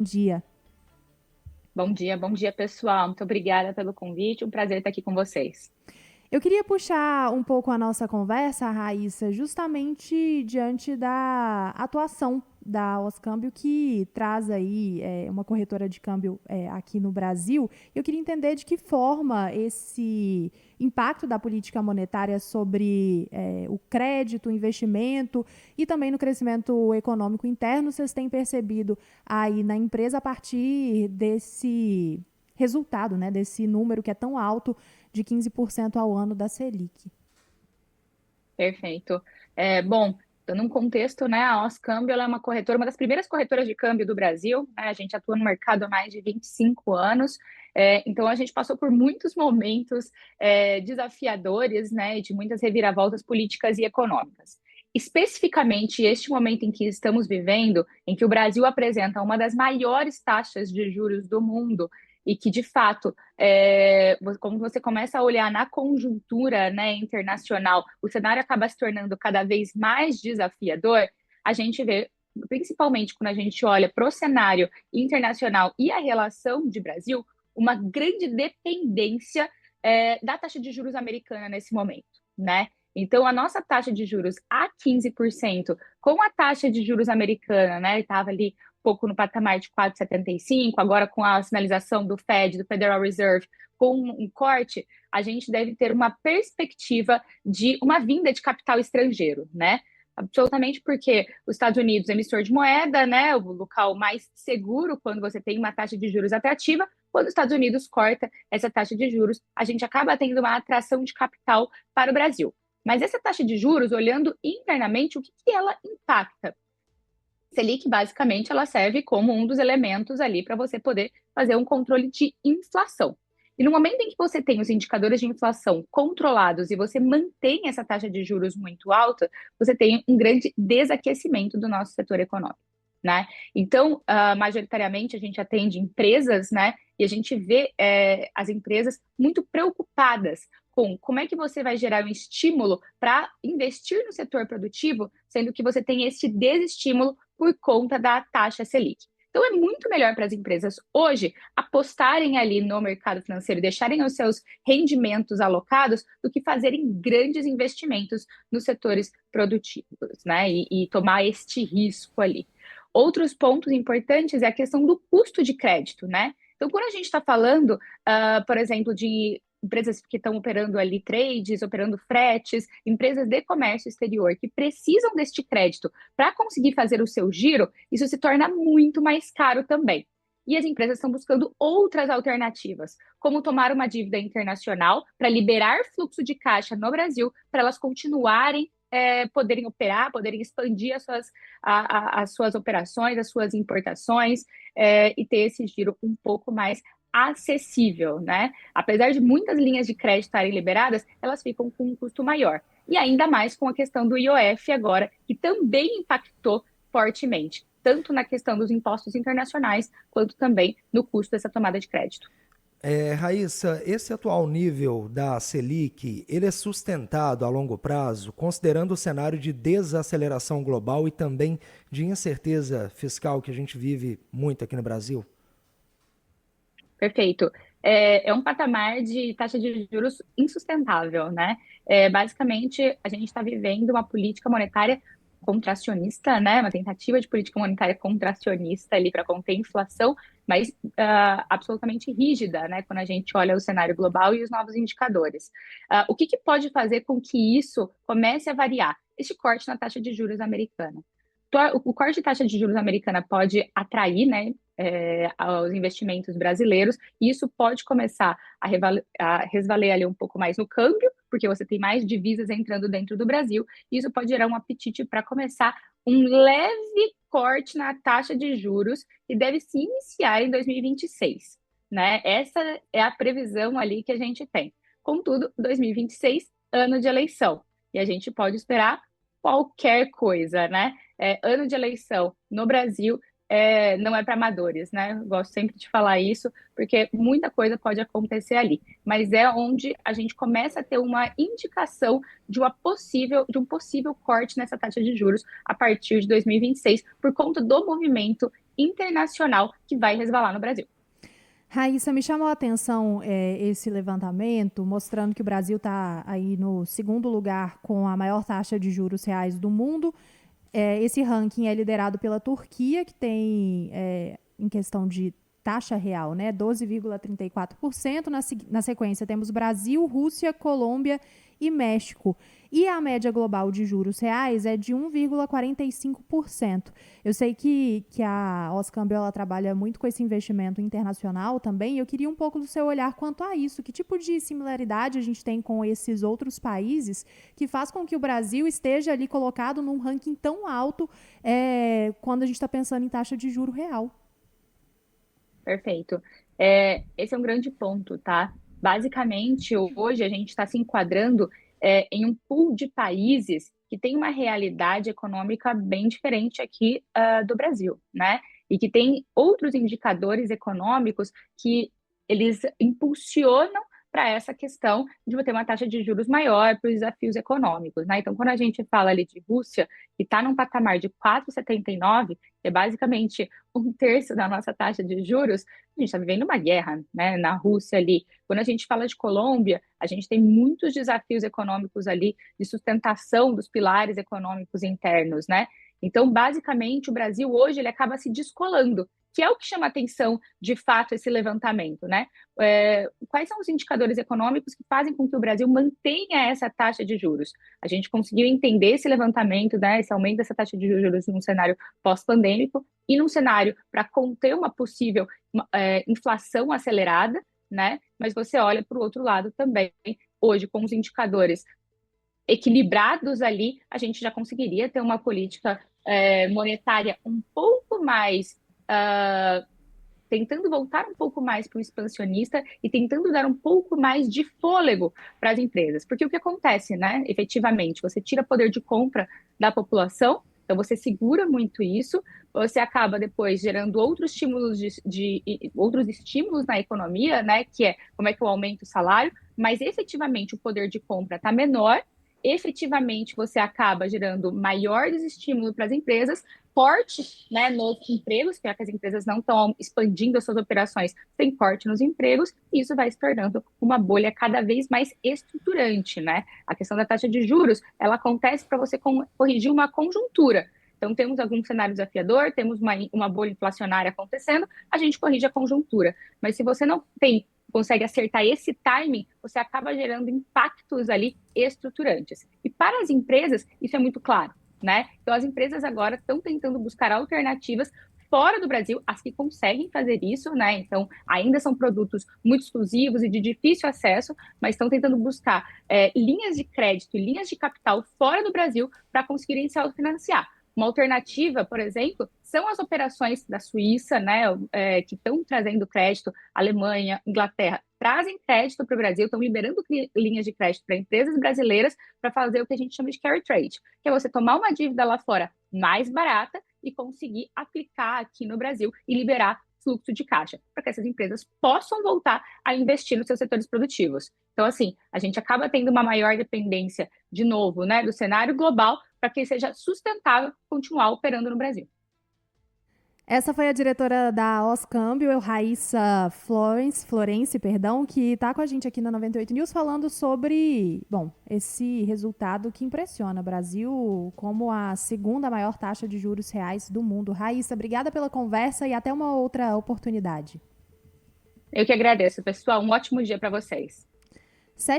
Dia. Bom dia, pessoal. Muito obrigada pelo convite. Um prazer estar aqui com vocês. Eu queria puxar um pouco a nossa conversa, Raíssa, justamente diante da atuação da Oscâmbio, que traz aí uma corretora de câmbio aqui no Brasil. Eu queria entender de que forma esse impacto da política monetária sobre o crédito, o investimento e também no crescimento econômico interno vocês têm percebido aí na empresa a partir desse resultado, né, desse número que é tão alto de 15% ao ano da Selic. Perfeito. Bom, dando um contexto, né, a Oscâmbio ela é uma corretora, uma das primeiras corretoras de câmbio do Brasil, né? A gente atua no mercado há mais de 25 anos. Então a gente passou por muitos momentos desafiadores, né, e de muitas reviravoltas políticas e econômicas. Especificamente este momento em que estamos vivendo, em que o Brasil apresenta uma das maiores taxas de juros do mundo e que, de fato, como você começa a olhar na conjuntura, né, internacional, o cenário acaba se tornando cada vez mais desafiador. A gente vê, principalmente quando a gente olha para o cenário internacional e a relação de Brasil, uma grande dependência da taxa de juros americana nesse momento, né? Então, a nossa taxa de juros a 15%, com a taxa de juros americana, né, estava ali pouco no patamar de 4,75, agora com a sinalização do Fed, do Federal Reserve, com um corte, a gente deve ter uma perspectiva de uma vinda de capital estrangeiro, né? Absolutamente porque os Estados Unidos, emissor de moeda, né, o local mais seguro quando você tem uma taxa de juros atrativa, quando os Estados Unidos corta essa taxa de juros, a gente acaba tendo uma atração de capital para o Brasil. Mas essa taxa de juros, olhando internamente, o que ela impacta? Selic, basicamente, ela serve como um dos elementos ali para você poder fazer um controle de inflação. E no momento em que você tem os indicadores de inflação controlados e você mantém essa taxa de juros muito alta, você tem um grande desaquecimento do nosso setor econômico, né? Então, majoritariamente, a gente atende empresas, né? E a gente vê as empresas muito preocupadas com como é que você vai gerar um estímulo para investir no setor produtivo, sendo que você tem esse desestímulo por conta da taxa Selic. Então, é muito melhor para as empresas hoje apostarem ali no mercado financeiro, deixarem os seus rendimentos alocados, do que fazerem grandes investimentos nos setores produtivos, né? E tomar este risco ali. Outros pontos importantes é a questão do custo de crédito, né? Então, quando a gente está falando, por exemplo, de empresas que estão operando ali trades, operando fretes, empresas de comércio exterior que precisam deste crédito para conseguir fazer o seu giro, isso se torna muito mais caro também. E as empresas estão buscando outras alternativas, como tomar uma dívida internacional para liberar fluxo de caixa no Brasil, para elas continuarem poderem operar, poderem expandir as suas operações, as suas importações, e ter esse giro um pouco mais acessível, né? Apesar de muitas linhas de crédito estarem liberadas, elas ficam com um custo maior. E ainda mais com a questão do IOF agora, que também impactou fortemente, tanto na questão dos impostos internacionais, quanto também no custo dessa tomada de crédito. Raíssa, esse atual nível da Selic, ele é sustentado a longo prazo, considerando o cenário de desaceleração global e também de incerteza fiscal que a gente vive muito aqui no Brasil? Perfeito. É um patamar de taxa de juros insustentável, né? Basicamente, a gente está vivendo uma política monetária contracionista, né? Uma tentativa de política monetária contracionista ali para conter a inflação, mas absolutamente rígida, né? Quando a gente olha o cenário global e os novos indicadores. O que pode fazer com que isso comece a variar? Este corte na taxa de juros americana. O corte de taxa de juros americana pode atrair, né, aos investimentos brasileiros, e isso pode começar a resvaler ali um pouco mais no câmbio, porque você tem mais divisas entrando dentro do Brasil, e isso pode gerar um apetite para começar um leve corte na taxa de juros, que deve se iniciar em 2026, né? Essa é a previsão ali que a gente tem. Contudo, 2026, ano de eleição, e a gente pode esperar qualquer coisa, né? Ano de eleição no Brasil não é para amadores, né? Eu gosto sempre de falar isso, porque muita coisa pode acontecer ali. Mas é onde a gente começa a ter uma indicação de um possível corte nessa taxa de juros a partir de 2026, por conta do movimento internacional que vai resvalar no Brasil. Raíssa, me chamou a atenção esse levantamento, mostrando que o Brasil está aí no segundo lugar com a maior taxa de juros reais do mundo. Esse ranking é liderado pela Turquia, que tem, em questão de taxa real, né, 12,34%. Na sequência, temos Brasil, Rússia, Colômbia e México. E a média global de juros reais é de 1,45%. Eu sei que a Oscâmbio ela trabalha muito com esse investimento internacional também, e eu queria um pouco do seu olhar quanto a isso. Que tipo de similaridade a gente tem com esses outros países que faz com que o Brasil esteja ali colocado num ranking tão alto quando a gente está pensando em taxa de juro real? Perfeito. Esse é um grande ponto, tá? Basicamente, hoje a gente está se enquadrando em um pool de países que tem uma realidade econômica bem diferente aqui do Brasil, né? E que tem outros indicadores econômicos que eles impulsionam para essa questão de ter uma taxa de juros maior para os desafios econômicos, né? Então, quando a gente fala ali de Rússia, que está num patamar de 4,79, é basicamente um terço da nossa taxa de juros, a gente está vivendo uma guerra, né, na Rússia ali. Quando a gente fala de Colômbia, a gente tem muitos desafios econômicos ali de sustentação dos pilares econômicos internos, né? Então, basicamente, o Brasil hoje ele acaba se descolando, que é o que chama atenção, de fato, esse levantamento, né? Quais são os indicadores econômicos que fazem com que o Brasil mantenha essa taxa de juros? A gente conseguiu entender esse levantamento, né, esse aumento dessa taxa de juros num cenário pós-pandêmico e num cenário para conter uma possível inflação acelerada, né? Mas você olha para o outro lado também, hoje, com os indicadores equilibrados ali, a gente já conseguiria ter uma política monetária um pouco mais tentando voltar um pouco mais para o expansionista e tentando dar um pouco mais de fôlego para as empresas. Porque o que acontece, né? Efetivamente, você tira poder de compra da população, então você segura muito isso, você acaba depois gerando outros estímulos outros estímulos na economia, né? Que é como é que eu aumento o salário, mas efetivamente o poder de compra está menor. Efetivamente, você acaba gerando maior desestímulo para as empresas, corte, né, nos empregos, já que as empresas não estão expandindo as suas operações, tem corte nos empregos, e isso vai se tornando uma bolha cada vez mais estruturante, né? A questão da taxa de juros, ela acontece para você corrigir uma conjuntura. Então, temos algum cenário desafiador, temos uma bolha inflacionária acontecendo, a gente corrige a conjuntura. Mas se você não consegue acertar esse timing, você acaba gerando impactos ali estruturantes. E para as empresas, isso é muito claro, né? Então, as empresas agora estão tentando buscar alternativas fora do Brasil, as que conseguem fazer isso, né? Então, ainda são produtos muito exclusivos e de difícil acesso, mas estão tentando buscar linhas de crédito e linhas de capital fora do Brasil para conseguirem se autofinanciar. Uma alternativa, por exemplo, são as operações da Suíça, né, que estão trazendo crédito, Alemanha, Inglaterra, trazem crédito para o Brasil, estão liberando linhas de crédito para empresas brasileiras para fazer o que a gente chama de carry trade, que é você tomar uma dívida lá fora mais barata e conseguir aplicar aqui no Brasil e liberar fluxo de caixa, para que essas empresas possam voltar a investir nos seus setores produtivos. Então, assim, a gente acaba tendo uma maior dependência, de novo, né, do cenário global, para que seja sustentável continuar operando no Brasil. Essa foi a diretora da Oscâmbio, Raíssa Florence, que está com a gente aqui na 98 News falando sobre, esse resultado que impressiona. Brasil como a segunda maior taxa de juros reais do mundo. Raíssa, obrigada pela conversa e até uma outra oportunidade. Eu que agradeço, pessoal. Um ótimo dia para vocês.